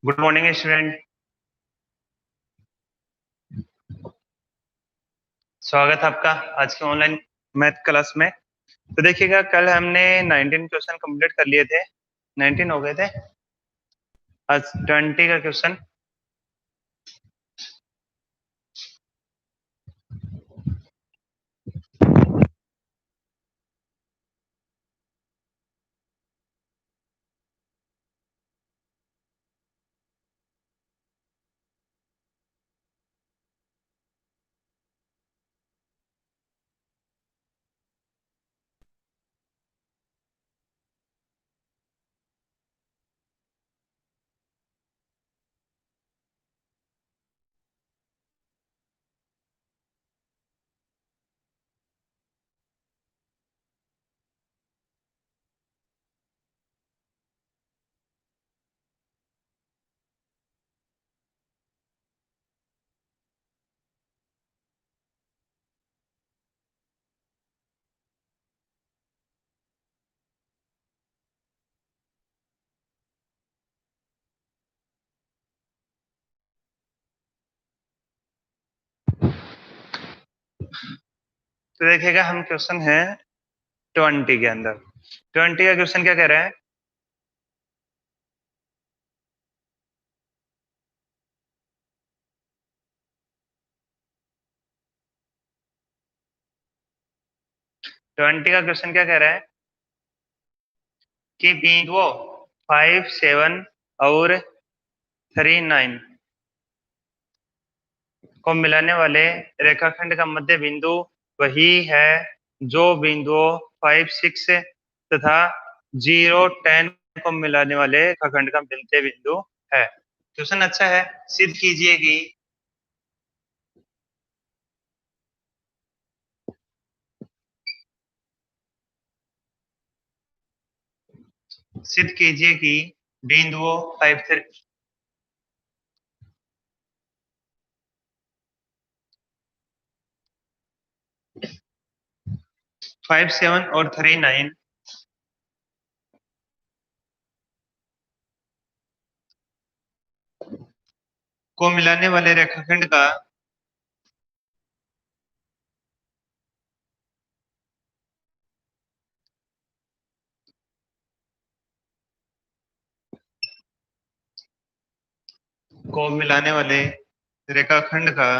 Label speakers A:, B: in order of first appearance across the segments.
A: Good morning student. स्वागत है आपका आज के ऑनलाइन मैथ क्लास में। तो देखिएगा, कल हमने 19 क्वेश्चन कंप्लीट कर लिए थे। 19 हो गए थे। आज 20 का क्वेश्चन। तो देखिएगा, हम क्वेश्चन है 20 के अंदर। 20 का क्वेश्चन क्या कह रहा है? ट्वेंटी का क्वेश्चन क्या कह रहा है कि बिंदुओं 5, 7 और 3, 9 को मिलाने वाले रेखाखंड का मध्य बिंदु वही है जो बिंदुओं 5, 6 तथा 0, 10 को मिलाने वाले रेखाखंड का मिलते बिंदु है। क्वेश्चन अच्छा है। सिद्ध कीजिए कि सिद्ध कीजिए कि बिंदुओं 5, 7 और 3, 9 को मिलाने वाले रेखाखंड का को मिलाने वाले रेखाखंड का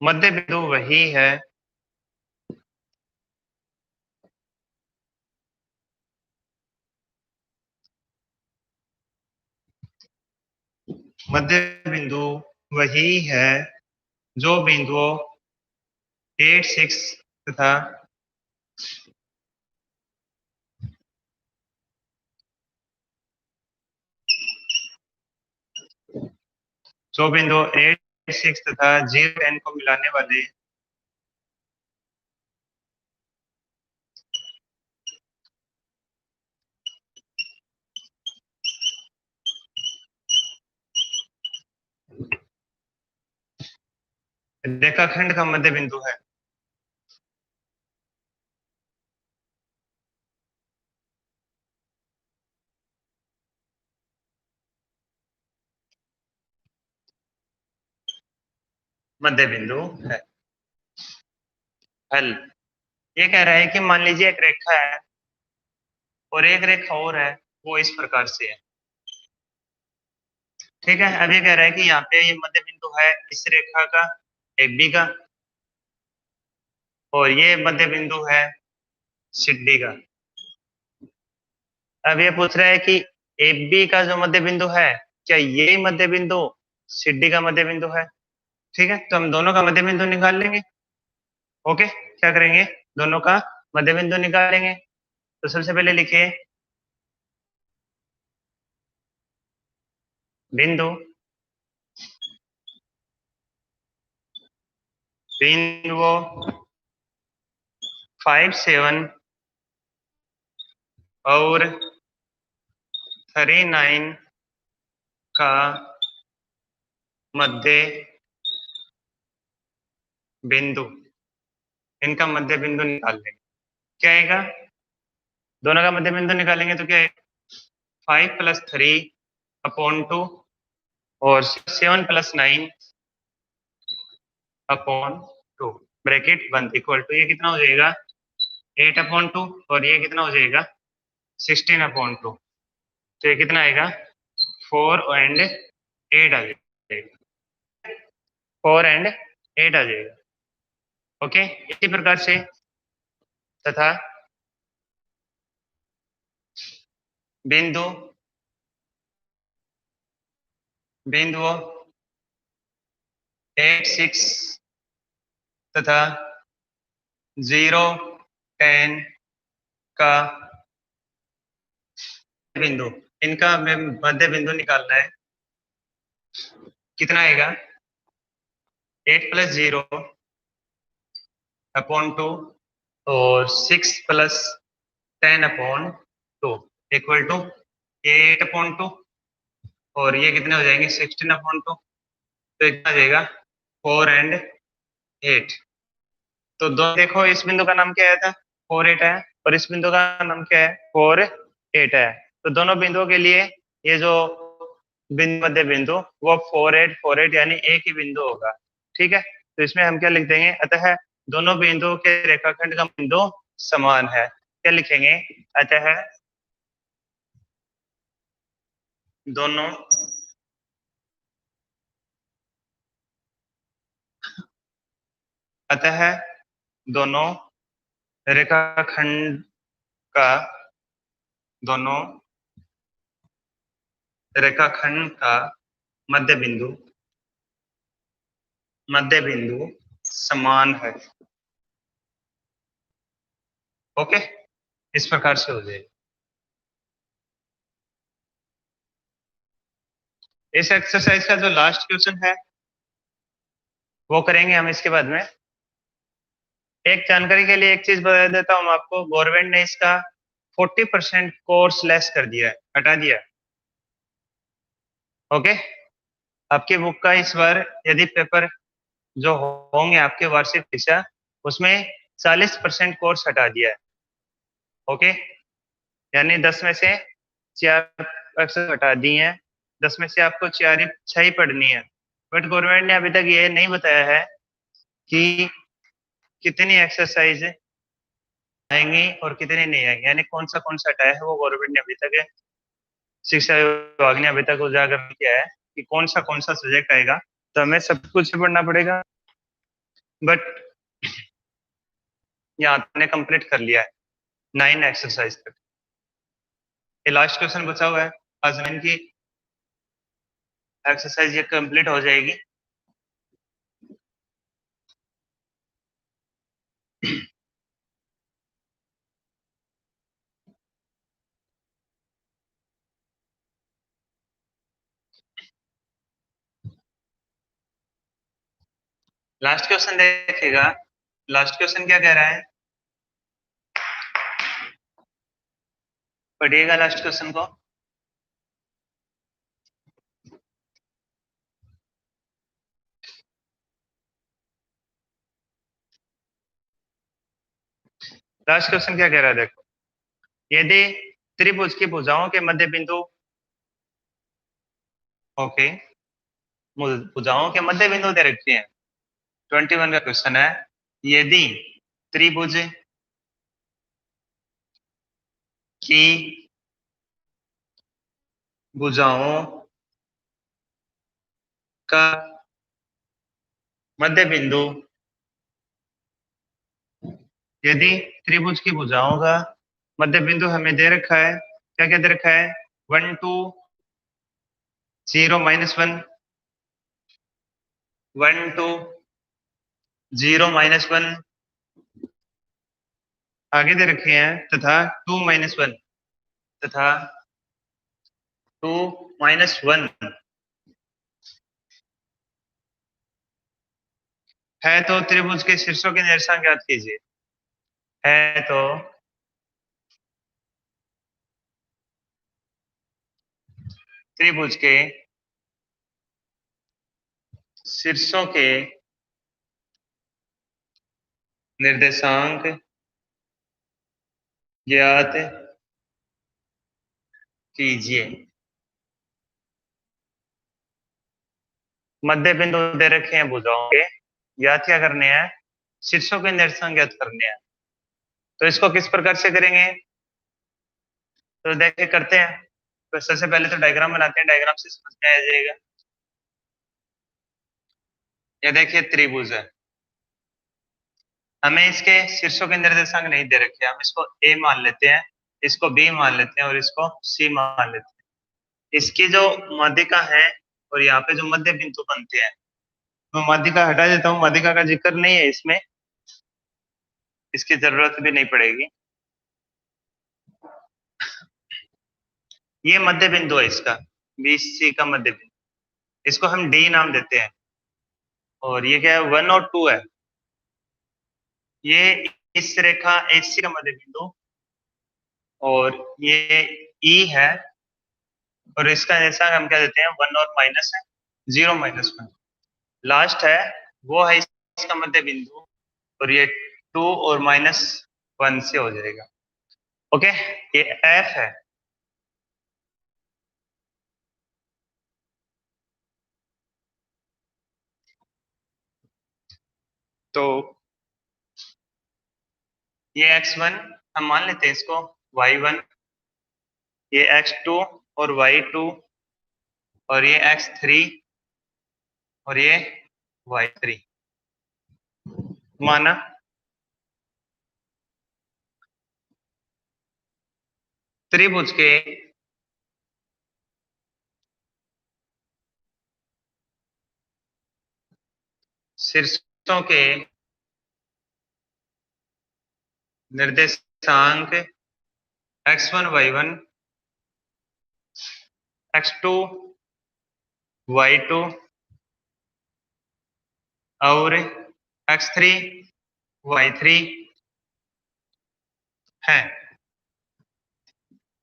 A: मध्य बिंदु वही है मध्य बिंदु वही है जो बिंदुओं 8, 6 तथा जो बिंदु 8, 6 तथा 0, 10 को मिलाने वाले रेखाखंड का मध्य बिंदु है। मध्य बिंदु है। हल ये कह रहा है कि मान लीजिए एक रेखा है और एक रेखा और है, वो इस प्रकार से है। ठीक है, अब ये कह रहा है कि यहाँ पे ये मध्य बिंदु है इस रेखा का, AB का, और ये मध्य बिंदु है CD का। अब ये पूछ रहा है कि AB का जो मध्य बिंदु है, क्या ये मध्य बिंदु CD का मध्य बिंदु है? ठीक है, तो हम दोनों का मध्य बिंदु निकाल लेंगे। ओके, क्या करेंगे? दोनों का मध्य बिंदु निकालेंगे। तो सबसे पहले लिखिए बिंदु बिंदुओं 5, 7 और 3, 9 का मध्य बिंदु, इनका मध्य बिंदु निकाल लेंगे। क्या आएगा? दोनों का मध्य बिंदु निकालेंगे तो क्या है, 5+3/2 और 7+9/2 ब्रैकेट बंद इक्वल टू, ये कितना हो जाएगा 8/2 और ये कितना हो जाएगा 16/2। तो ये कितना आएगा 4 और 8 आ जाएगा, 4 और 8 आ जाएगा। ओके, इसी प्रकार से तथा बिंदु बिंदुओं 8, 6 तथा 0, 10 का बिंदु, इनका हमें मध्य बिंदु निकालना है। कितना आएगा 8+0/2 और 6+10/2 इक्वल टू 8/2 और ये कितने हो जाएंगे 16/2। तो इतना आ जाएगा 4 और 8। तो दो देखो, इस बिंदु का नाम क्या आया था 4, 8 है, और इस बिंदु का नाम क्या है 4, 8 है। तो दोनों बिंदुओं के लिए ये जो बिंदु मध्य बिंदु वो 4, 8 यानी एक ही बिंदु होगा। ठीक है, तो इसमें हम क्या लिख देंगे, अतः दोनों बिंदुओं के रेखाखंड का बिंदु समान है। क्या लिखेंगे, अतः दोनों अतः दोनों रेखाखंड का दोनों रेखाखंड का मध्य बिंदु समान है। ओके, इस प्रकार से हो जाएगा। इस एक्सरसाइज का जो लास्ट क्वेश्चन है वो करेंगे हम इसके बाद में। एक जानकारी के लिए एक चीज बता देता हूँ आपको, गवर्नमेंट ने इसका 40% कोर्स लेस कर दिया है, हटा दिया। ओके, आपकी बुक का इस बार यदि पेपर जो होंगे आपके वार्षिक परीक्षा, उसमें 40% कोर्स हटा दिया है। ओके, यानी 10 में से 4 अक्षर हटा दिए हैं, 10 में से आपको 6 ही पढ़नी है। बट गवर्नमेंट ने अभी तक ये नहीं बताया है कि कितनी एक्सरसाइज आएंगी और कितनी नहीं आएंगी, यानी कौन सा हटाया है वो गवर्नमेंट ने अभी तक, शिक्षा विभाग ने अभी तक उजागर नहीं किया है कि कौन सा सब्जेक्ट आएगा। तो हमें सब कुछ पढ़ना पड़ेगा, बट यहाँ ने कंप्लीट कर लिया है 9 एक्सरसाइज तक। ये लास्ट क्वेश्चन बचा हुआ है, आज की एक्सरसाइज ये कंप्लीट हो जाएगी। लास्ट क्वेश्चन देखिएगा, लास्ट क्वेश्चन क्या कह रहा है, पढ़िएगा लास्ट क्वेश्चन को। लास्ट क्वेश्चन क्या कह रहा है देखो, यदि त्रिभुज की भुजाओं के मध्य बिंदु, ओके, भुजाओं के मध्य बिंदु दे रखे हैं, 21 का क्वेश्चन है, यदि त्रिभुज की भुजाओं का मध्य बिंदु, यदि त्रिभुज की भुजाओं का मध्य बिंदु हमें दे रखा है, क्या क्या दे रखा है 1, 2, 0, -1, 1, 2, 0, -1 आगे दे रखे हैं, तथा 2, -1 तथा 2, -1 है। तो त्रिभुज के शीर्षों के निर्देशांक ज्ञात कीजिए। है तो त्रिभुज के शीर्षों के निर्देशांक ज्ञात कीजिए। मध्य बिंदु दे रखे हैं भुजाओं के, याद क्या करने हैं, शीर्षों के निर्देशांक ज्ञात करने हैं। तो इसको किस प्रकार से करेंगे, तो देखिए करते हैं। तो सबसे पहले तो डायग्राम बनाते हैं, डायग्राम से समझ में आ जाएगा। ये देखिए त्रिभुज है, हमें इसके शीर्षों के निर्देशांक नहीं दे रखे, हम इसको ए मान लेते हैं, इसको बी मान लेते हैं और इसको सी मान लेते हैं। इसकी जो माध्यिका है और यहाँ पे जो मध्य बिंदु बनते हैं, तो माध्यिका हटा देता हूँ, माध्यिका का जिक्र नहीं है इसमें, इसकी जरूरत भी नहीं पड़ेगी। ये मध्य बिंदु है इसका, बी सी का मध्य बिंदु, इसको हम डी नाम देते हैं। और ये क्या है, 1 और 2 है। ये इस रेखा एसी का मध्य बिंदु, और ये ई है, और इसका निर्देशांक हम क्या देते हैं, 1 और माइनस है, 0 -1। लास्ट है वो है इसका मध्य बिंदु, और ये 2 और -1 से हो जाएगा। ओके, ये एफ है। तो ये x1 हम मान लेते हैं इसको y1, ये x2 और y2, और ये x3 और ये y3 माना। त्रिभुज के शीर्षों के निर्देशांक x1 y1, x2 y2 और x3 y3 है।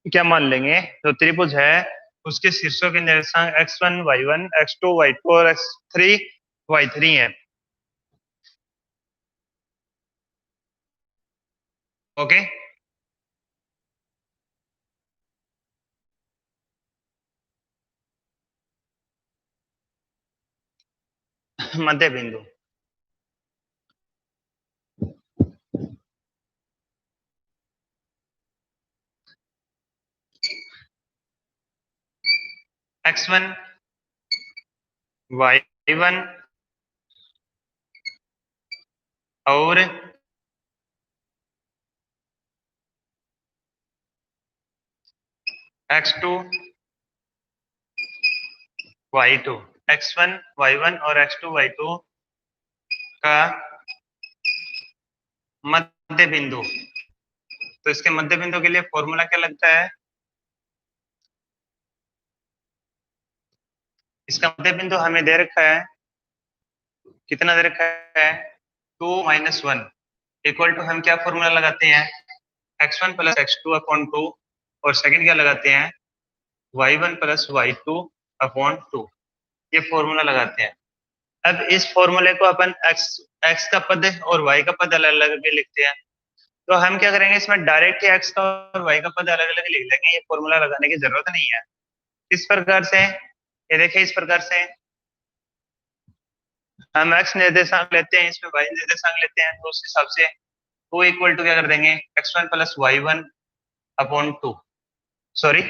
A: क्या मान लेंगे, जो त्रिभुज है उसके शीर्षों के निर्देशांक x1 y1 x2 y2 और x3 y3 है। ओके, मध्य बिंदु x1 y1 और x2 y2, x1 y1 और x2 y2 का मध्य बिंदु। तो इसके मध्य बिंदु के लिए फॉर्मूला क्या लगता है, इसका मध्य बिंदु हमें दे रखा है, कितना दे रखा है, 2 -1 इक्वल टू, हम क्या फॉर्मूला लगाते हैं, x1 + x2/2, और सेकंड क्या लगाते हैं, y1 + y2/2, ये फॉर्मूला लगाते हैं। अब इस फॉर्मूले को अपन x का पद और y का पद अलग अलग भी लिखते हैं। तो हम क्या करेंगे, इसमें डायरेक्ट ही x का और y का पद अलग अलग लिख लेंगे, ये फॉर्मूला लगाने की जरूरत नहीं है। किस प्रकार से, ये देखिए इस प्रकार से हम x निर्देशांक लेते हैं, इसमें y निर्देशांक लेते हैं, तो उस हिसाब से टू इक्वल टू क्या कर देंगे, x1 + y1/2। सॉरी,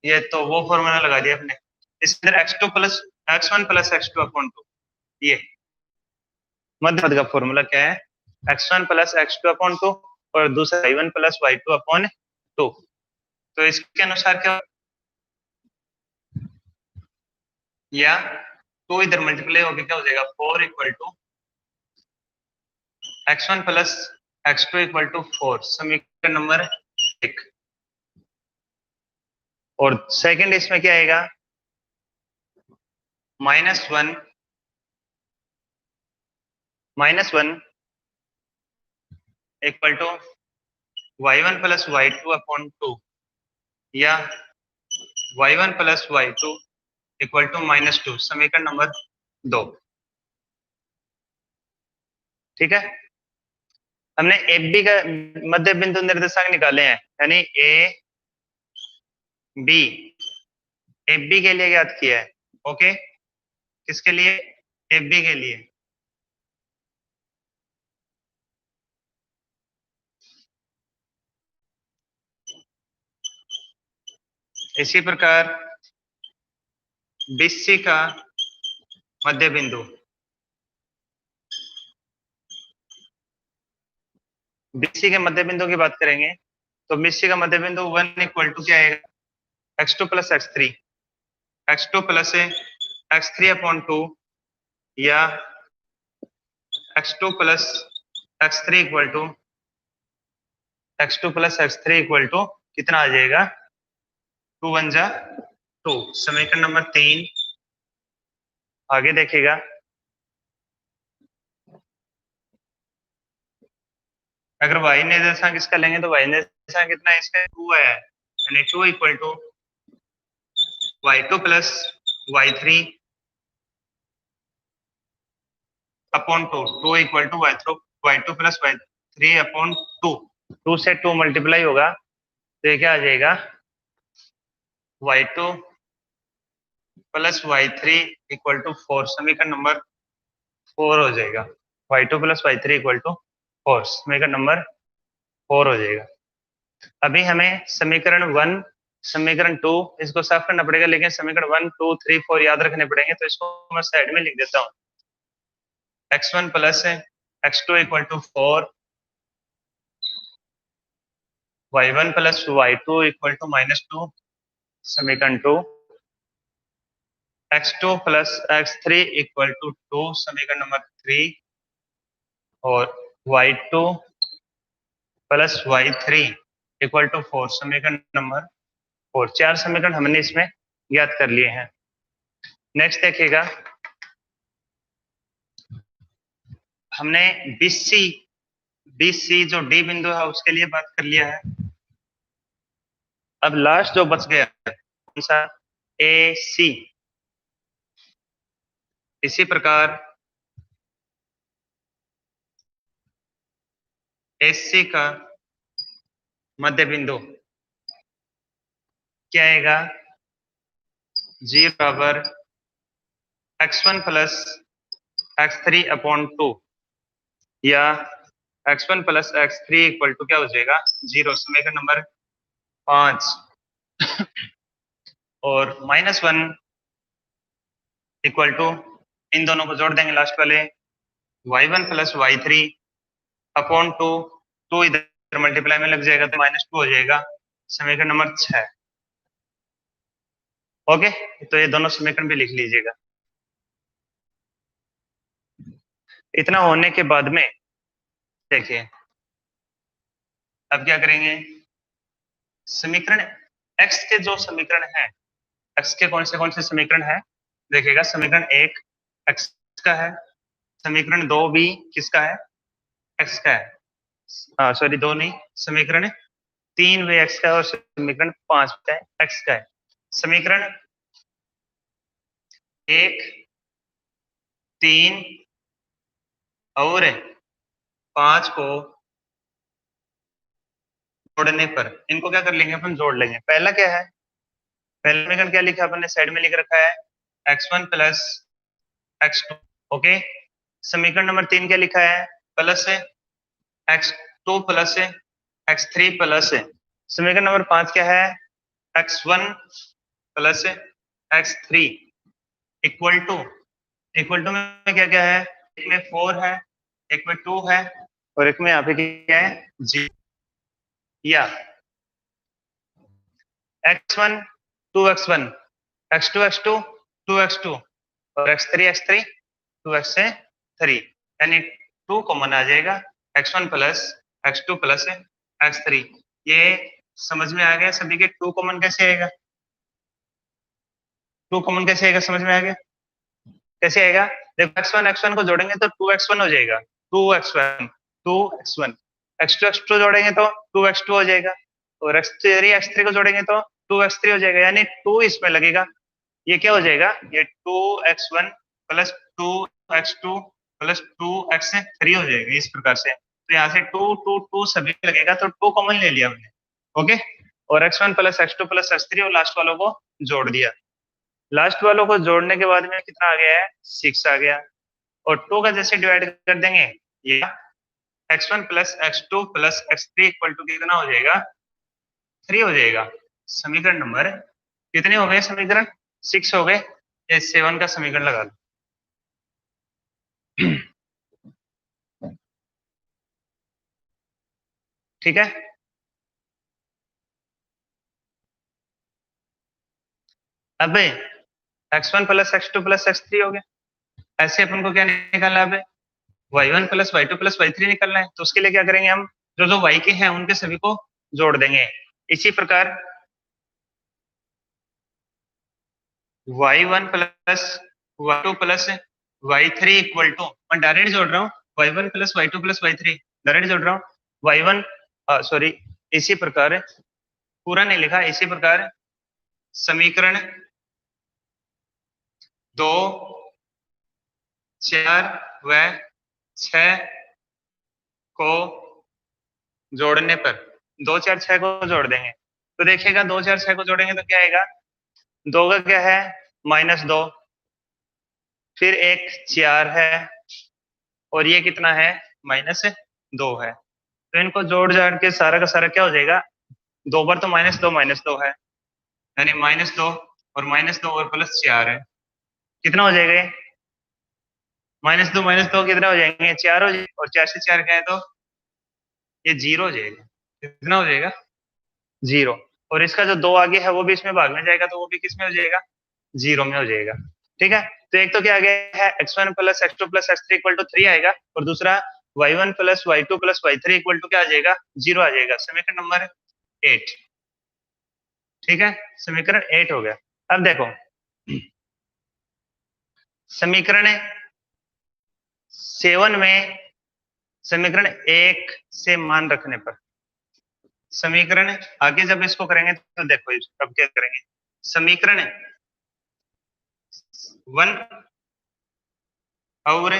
A: ये तो वो फॉर्मूला लगा दिया अपने, इसके अंदर x1 + x2/2, ये मध्य पद का फॉर्मूला क्या है, x1 + x2/2 और दूसरा y1 + y2/2। तो इसके अनुसार क्या, या टू इधर मल्टीप्लाई होकर क्या हो जाएगा, 4 = x1 + x2 = 4, समीकरण नंबर 1। और सेकंड इसमें क्या आएगा, -1 = y1 + y2/2, या y1 + y2 = -2, समीकरण नंबर 2। ठीक है, हमने ए बी का मध्य बिंदु निर्देशांक निकाले हैं, यानी ए बी, एफ बी के लिए याद किया है। ओके, किसके लिए? एफ बी के लिए। इसी प्रकार बीसी का मध्य बिंदु, बीसी के मध्य बिंदु की बात करेंगे तो बीसी का मध्य बिंदु 1 इक्वल टू क्या आएगा? x2 plus x3, x2 plus x3 upon 2, या x2 plus x3 equal to x2 plus x3 equal to कितना आ जाएगा? 2 1 जा 2। समीकरण नंबर 3 आगे देखिएगा। अगर y निर्देशांक इसका लेंगे तो y निर्देशांक कितना है इसका? 2 है, यानी 2 equal to y2 plus y3 upon 2, 2 equal to y2 plus y3 upon 2। 2 से 2 मल्टीप्लाई होगा तो ये क्या आ जाएगा? y2 plus y3 equal to 4। समीकरण नंबर 4 हो जाएगा। y2 plus y3 equal to 4, समीकरण नंबर 4 हो जाएगा। अभी हमें समीकरण 1, समीकरण 2 इसको साफ करना पड़ेगा, लेकिन समीकरण 1 2 3 4 याद रखने पड़ेंगे, तो इसको मैं साइड में लिख देता हूँ। x1 plus x2 equal to 4, y1 plus y2 equal to -2, समीकरण 2, x2 plus x3 equal to 2, समीकरण नंबर 3, और y2 plus y3 equal to 4, समीकरण नंबर 4। 4 समीकरण हमने इसमें ज्ञात कर लिए हैं। नेक्स्ट देखिएगा, हमने बीसी, बीसी जो डी बिंदु है उसके लिए बात कर लिया है। अब लास्ट जो बच गया कौन सा? ए सी। इसी प्रकार एससी का मध्य बिंदु क्या आएगा? जी बराबर x1 प्लस x3 अपॉन 2, या x1 plus x3 equal to क्या हो जाएगा? 0, समीकरण नंबर 5। और -1 इक्वल टू, इन दोनों को जोड़ देंगे लास्ट वाले, y1 प्लस y3 अपॉन 2, 2 इधर मल्टीप्लाई में लग जाएगा तो -2 हो जाएगा, समीकरण नंबर 6। ओके, तो ये दोनों समीकरण भी लिख लीजिएगा। इतना होने के बाद में देखिए अब क्या करेंगे? समीकरण x के जो समीकरण है, x के कौन से समीकरण है देखिएगा। समीकरण 1 x का है, समीकरण 2 भी किसका है? x का है। सॉरी 2 नहीं, समीकरण 3 भी x का है, और समीकरण 5 का है x का है। समीकरण 1 3 और 5 को जोड़ने पर इनको क्या कर लेंगे? अपन जोड़ लेंगे। पहला क्या है? पहला समीकरण क्या लिखा अपन ने? साइड में लिख रखा है x1 प्लस x2। ओके, समीकरण नंबर 3 क्या लिखा है? Plus x2 plus x3 plus, समीकरण नंबर 5 क्या है? x1 plus x3 equal to, equal to में क्या क्या है? एक में 4 है, एक में 2 है, और एक में यहाँ पे क्या है? 0, या x1 2x1, x2 x2 2x2, और x3 2x3, यानी 2 कॉमन आ जाएगा, x1 plus x2 plus x3। ये समझ में आ गया सभी के? 2 कॉमन कैसे आएगा? 2 कॉमन कैसे आएगा? समझ में आ गया कैसे आएगा? देखो x1 को जोड़ेंगे तो 2x1 हो जाएगा, 2x1 x2 x2 जोड़ेंगे तो 2x2 हो जाएगा, और x3 को जोड़ेंगे तो 2x3 हो जाएगा, यानी 2 इसमें लगेगा। ये क्या हो जाएगा? ये 2x1 plus 2x2 plus 2x3 हो जाएगा, इस प्रकार से। तो यहाँ से 2 2 2 सभी लगेगा, तो 2 कॉमन ले लिया हमने। ओके, और x1 plus x2 plus x3 और लास्ट वालों को जोड़ दिया। लास्ट वालों को जोड़ने के बाद में कितना आ गया है, 6 आ गया। और 2 का जैसे डिवाइड कर देंगे, ये x1 plus x2 plus x3 equal to कितना हो जाएगा, 3 हो जाएगा। समीकरण नंबर कितने हो गए, समीकरण 6 हो गए। ये 7 का समीकरण लगा लो। ठीक है, अब x1 plus x2 plus x3 हो गया। ऐसे अपन को क्या निकालना है, y1 plus y2 plus y3 निकालना है। तो उसके लिए क्या करेंगे, हम जो जो y के हैं उनके सभी को जोड़ देंगे। इसी प्रकार y1 plus y2 plus y3 equal to, मैं डायरेक्ट जोड़ रहा हूँ, y1 plus y2 plus y3 direct जोड़ रहा हूँ। y1 सॉरी, इसी प्रकार, पूरा नहीं लिखा, इसी प्रकार समीकरण 2, 4 व 6 को जोड़ने पर, 2 4 6 को जोड़ देंगे तो देखिएगा 2 4 6 को जोड़ेंगे तो क्या आएगा, 2 का क्या है -2, फिर एक 4 है और ये कितना है -2 है। तो इनको जोड़ जाड़ के सारा का सारा क्या हो जाएगा, 2 बार तो -2 है, यानी -2 और -2 और प्लस 4 है, कितना हो जाएगा ये, -2 कितना हो जाएंगे, 4 हो जाएंगे। और 4 से 4 का है तो ये 0 हो जाएगा। कितना हो जाएगा, 0। और इसका जो 2 आगे है वो भी इसमें भाग में जाएगा तो वो भी किस में हो जाएगा, 0 में हो जाएगा। ठीक है, तो एक तो क्या आ गया है, x1 plus x2 plus x3 equal to 3 आएगा, और दूसरा y1 plus y2 plus y3 equal to क्या आ जाएगा, 0 आ जाएगा। समीकरण नंबर 8। ठीक है, समीकरण 8 हो गया। अब देखो समीकरण 7 में समीकरण 1 से मान रखने पर, समीकरण आगे जब इसको करेंगे तो देखो अब क्या करेंगे, समीकरण 1 और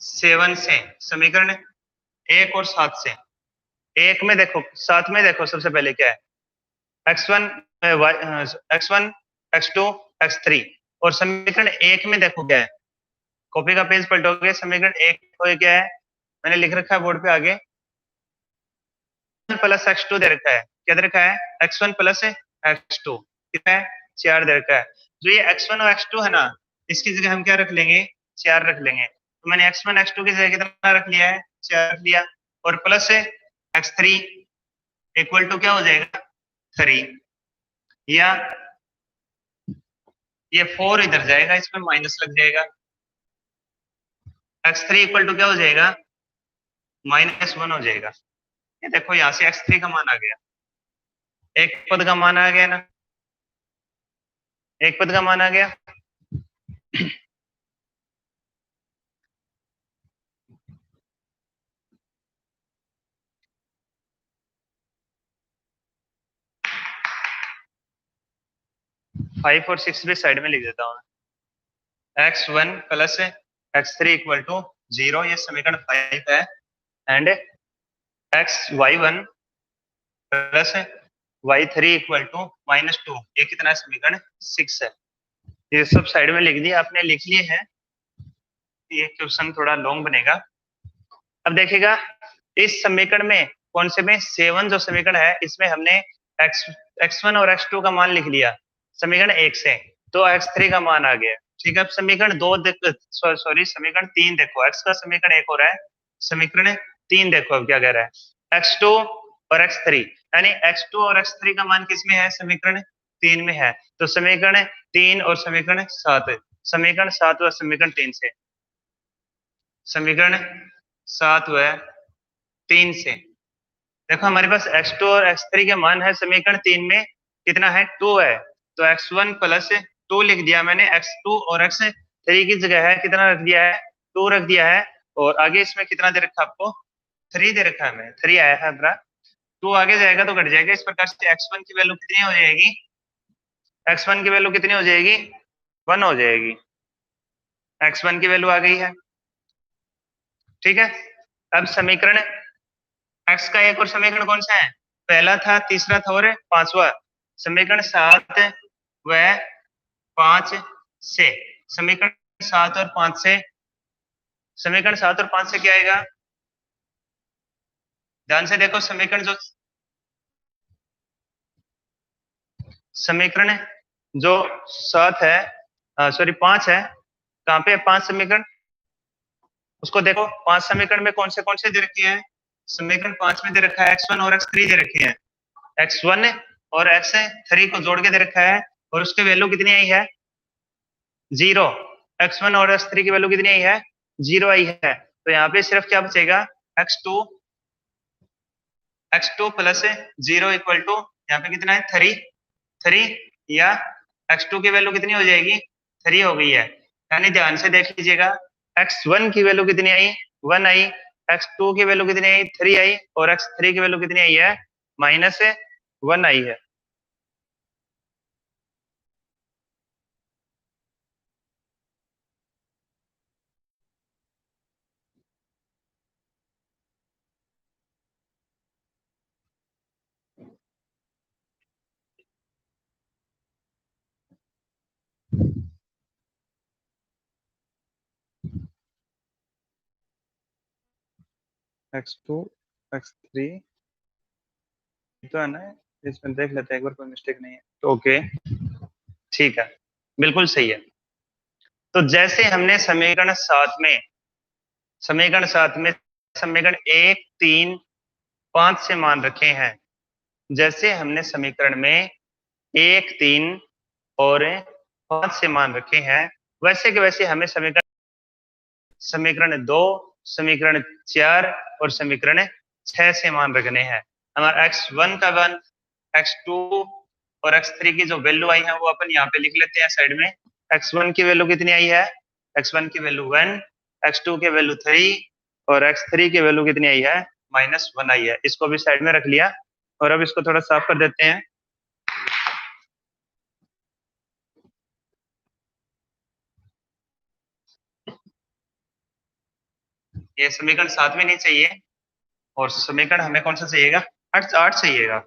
A: 7 से, समीकरण 1 और 7 से, 1 में देखो, 7 में देखो सबसे पहले क्या है, x1 x1 x2 x3, और समीकरण 1 में देखो क्या है, कॉपी का पेज पलटोगे, समीकरण 1 को क्या है, मैंने लिख रखा है बोर्ड पे आगे, प्लस x2 दे रखा है, क्या दे रखा है, x1 प्लस x2 कितना है, 4 दे रखा है। जो ये x1 और x2 है ना, इसकी जगह हम क्या रख लेंगे, 4 रख लेंगे। तो मैंने x1 x2 की जगह कितना रख लिया है, 4 रख लिया, और प्लस x3 इक्वल टू क्या हो जाएगा, 3, या ये 4 इधर जाएगा, इसमें माइनस लग जाएगा, x3 इक्वल टू क्या हो जाएगा, -1 हो जाएगा। ये देखो यहाँ से x3 का मान आ गया, एक पद का मान आ गया ना, एक पद का मान आ गया। 5 और 6 भी साइड में लिख देता हूँ, x1 plus x3 equal to 0, ये समीकरण 5 है, and y1 plus y3 equal to -2, ये कितना है, समीकरण 6 है। ये सब साइड में लिख दिया, आपने लिख लिए हैं, ये क्वेश्चन थोड़ा लॉन्ग बनेगा। अब देखिएगा इस समीकरण में, कौन से में, 7 जो समीकरण है इसमें हमने x1 और x2 का मान लिख लिया समीकरण 1 से, तो x3 का मान आ गया। ठीक है, अब समीकरण 2 सॉरी समीकरण 3 देखो, x का समीकरण 1 हो रहा है, समीकरण 3 देखो अब क्या कह रहा है, x2 और x3, यानी x2 और x3 का मान किसमें है, समीकरण 3 में है। तो समीकरण 3 और समीकरण 7, समीकरण 7 और समीकरण 3 से, समीकरण 7 व 3 से देखो हमारे पास x2 और x3 के मान है, समीकरण 3 में कितना है, 2 है, तो x1 प्लस 2 लिख दिया मैंने, x2 और x3 की जगह है कितना रख दिया है, 2 रख दिया है, और आगे इसमें कितना दे रखा है आपको, 3 दे रखा है, मैंने 3 आया है हमारा, 2 आगे जाएगा तो घट जाएगा। इस प्रकार से x1 की वैल्यू कितनी हो जाएगी, x1 की वैल्यू कितनी हो जाएगी, 1 हो जाएगी, x1 की वैल्यू आ गई है। ठीक है, अब समीकरण x का एक और समीकरण कौन सा है, पहला था, तीसरा था और पांचवा। समीकरण 7 व 5 से, समीकरण 7 और 5 से, समीकरण 7 और 5 से क्या आएगा? ध्यान से देखो, समीकरण जो 7 है, सॉरी 5 है, कहाँ पे 5 समीकरण, उसको देखो। 5 समीकरण में कौन से दे रखे हैं? समीकरण 5 में दे रखा है x1 और x3 दे रखे हैं। x1 और x3 को जोड़ के दे रखा है, और उसकी वैल्यू कितनी आई है? 0। x1 और x3 की वैल्यू कितनी आई है? 0 आई है। तो यहाँ पे सिर्फ क्या बचेगा? x2 प्लस 0 इक्वल टू, यहाँ पे कितना है? 3, या x2 की वैल्यू कितनी हो जाएगी? 3 हो गई है। यानी ध्यान से देख लीजिएगा, x1 की वैल्यू कितनी आई? 1 आई। x2 की वैल्यू कितनी आई? 3 आई। और x3 की वैल्यू कितनी आई है? -1 आई है। x2 x3 तो है ना, इसमें देख लेते हैं एक बार, कोई मिस्टेक नहीं है तो ओके, ठीक है, बिल्कुल सही है। तो जैसे हमने समीकरण 7 में समीकरण 1, 3, 5 से मान रखे हैं, जैसे हमने समीकरण में 1, 3 और 5 से मान रखे हैं, वैसे के वैसे हमें समीकरण 2, समीकरण 4 और समीकरण 6 से मान रखने हैं। हमारा x1 का 1, x2 और x3 की जो वैल्यू आई है वो अपन यहाँ पे लिख लेते हैं साइड में। x1 की वैल्यू कितनी आई है? x1 की वैल्यू 1, x2 की वैल्यू 3 और x3 की वैल्यू कितनी आई है? -1 आई है। इसको भी साइड में रख लिया, और अब इसको थोड़ा साफ कर देते हैं। ये समीकरण 7 में नहीं चाहिए, और समीकरण हमें कौन सा चाहिएगा? 8 चाहिएगा,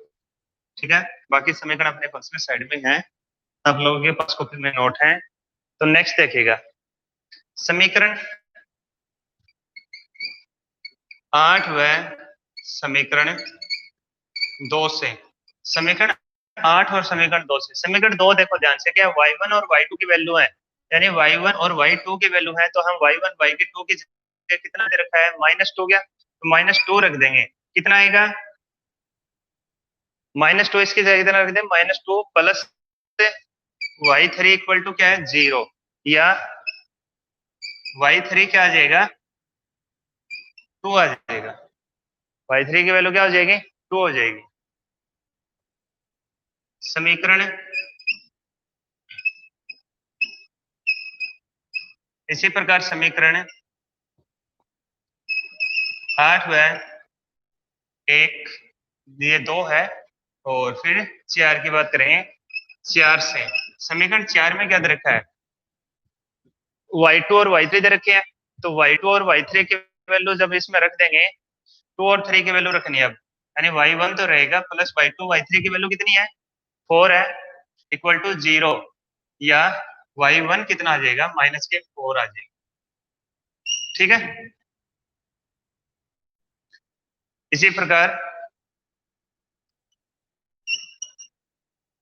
A: ठीक है। बाकी समीकरण अपने पास में साइड में है, आप लोगों के पास कॉपी में नोट है। तो नेक्स्ट देखिएगा, समीकरण 8 व समीकरण 2 से, समीकरण 8 और समीकरण 2 से। समीकरण 2 देखो ध्यान से, क्या y1 और y2 की वैल्यू है, यानी y1 और y2 की वैल्यू है, तो हम y1 y2 की जगह कितना दे रखा है? -2 क्या, तो -2 रख देंगे। कितना आएगा? -2 इसकी जगह कितना रख दें? -2 प्लस y3 इक्वल टू क्या है? 0, या y3 क्या आ जाएगा? 2 आ जाएगा। y3 की वैल्यू क्या हो जाएगी? 2 हो जाएगी। समीकरण इसी प्रकार समीकरण 8 व 1, ये 2 है, और फिर 4 की बात करें, 4 से, समीकरण 4 में क्या दे रखा है? y2 और y3 दे रखे हैं, तो y2 और y3 की वैल्यू जब इसमें रख देंगे, 2 और 3 की वैल्यू रखनी है अब, यानी y1 तो रहेगा, प्लस y2 y3 की वैल्यू कितनी है? 4 है, इक्वल टू 0, या y1 कितना आ जाएगा? -4 आ जाएगा, ठीक है। इसी प्रकार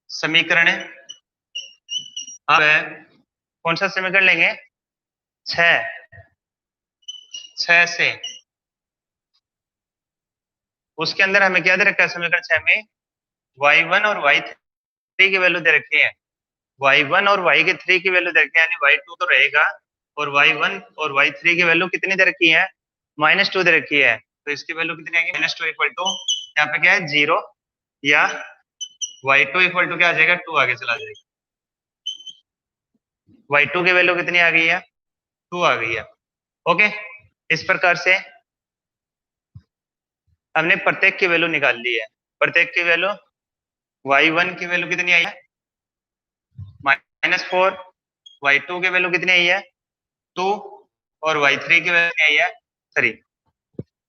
A: समीकरण कौन सा समीकरण लेंगे? 6 से, उसके अंदर हमें क्या दे रखा है? समीकरण 6 में y1 और y3 की वैल्यू दे रखी है, y1 और y3 की वैल्यू दे रखी है, यानी y2 तो रहेगा, और y1 और y3 की वैल्यू कितनी दे रखी है? -2 दे रखी है, तो इसकी वैल्यू कितनी आएगी? -2 इक्वल टू, यहाँ पे क्या है? 0, या y2 इक्वल टू क्या आ जाएगा? 2 आगे चला जाएगा। y2 की वैल्यू कितनी आ गई है? 2 आ गई है, ओके। इस प्रकार से हमने प्रत्येक की वैल्यू निकाल ली है। प्रत्येक की वैल्यू, y1 की वैल्यू कितनी आई है? -4, y2 की वैल्यू कितनी आई है? 2, और y3 की वैल्यू आई है 3।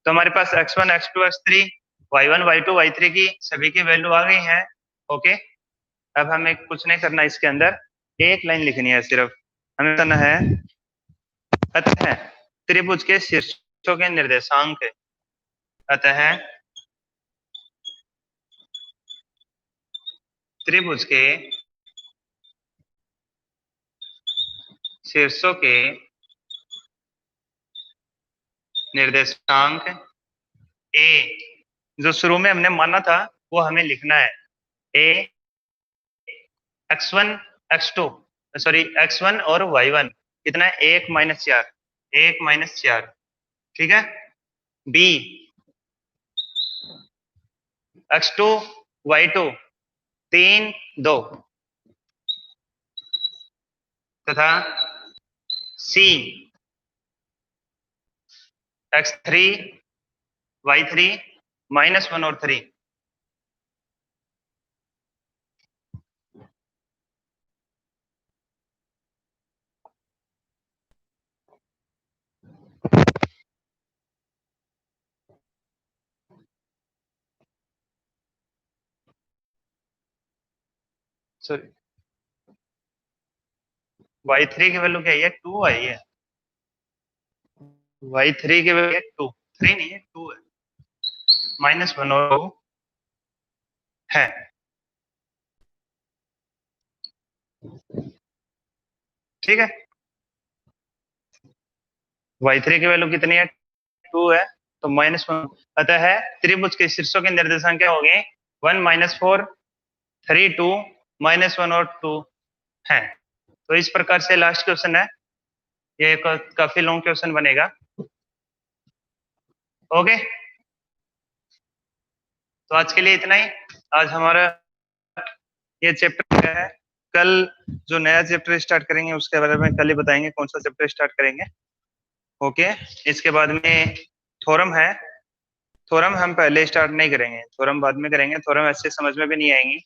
A: तो हमारे पास x1, x2, x3 y1 y2 y3 की सभी की वैल्यू आ गई है। ओके, अब हमें कुछ नहीं करना, इसके अंदर एक लाइन लिखनी है सिर्फ। हमें करना है अतः त्रिभुज के शीर्षों के निर्देशांक, अतः त्रिभुज के शीर्षों के निर्देशांक ए, जो शुरू में हमने माना था वो हमें लिखना है। ए x1 x2 सॉरी x1 और y1 कितना है, 1 - 4, 1 - 4, ठीक है। बी x2 y2 3 2, तथा सी x3 y3 -1 और 3। सॉरी, y3 की वैल्यू क्या है, 2 आई है। y3 की वैल्यू 2, 3 नहीं है, 2 है, -1 और 2 है। ठीक है, y3 की वैल्यू कितनी है, 2 है, तो -1। अतः है त्रिभुज के शीर्षों के निर्देशांक क्या हो गए, 1 -4 3 2 -1 और 2 है। तो इस प्रकार से लास्ट क्वेश्चन है ये, काफी लॉन्ग क्वेश्चन बनेगा। ओके, तो आज के लिए इतना ही। आज हमारा ये चैप्टर है, कल जो नया चैप्टर स्टार्ट करेंगे उसके बारे में कल ही बताएंगे कौन सा चैप्टर स्टार्ट करेंगे। ओके, इसके बाद में थ्योरम है। थ्योरम हम पहले स्टार्ट नहीं करेंगे, थ्योरम बाद में करेंगे, थ्योरम ऐसे समझ में भी नहीं आएंगी।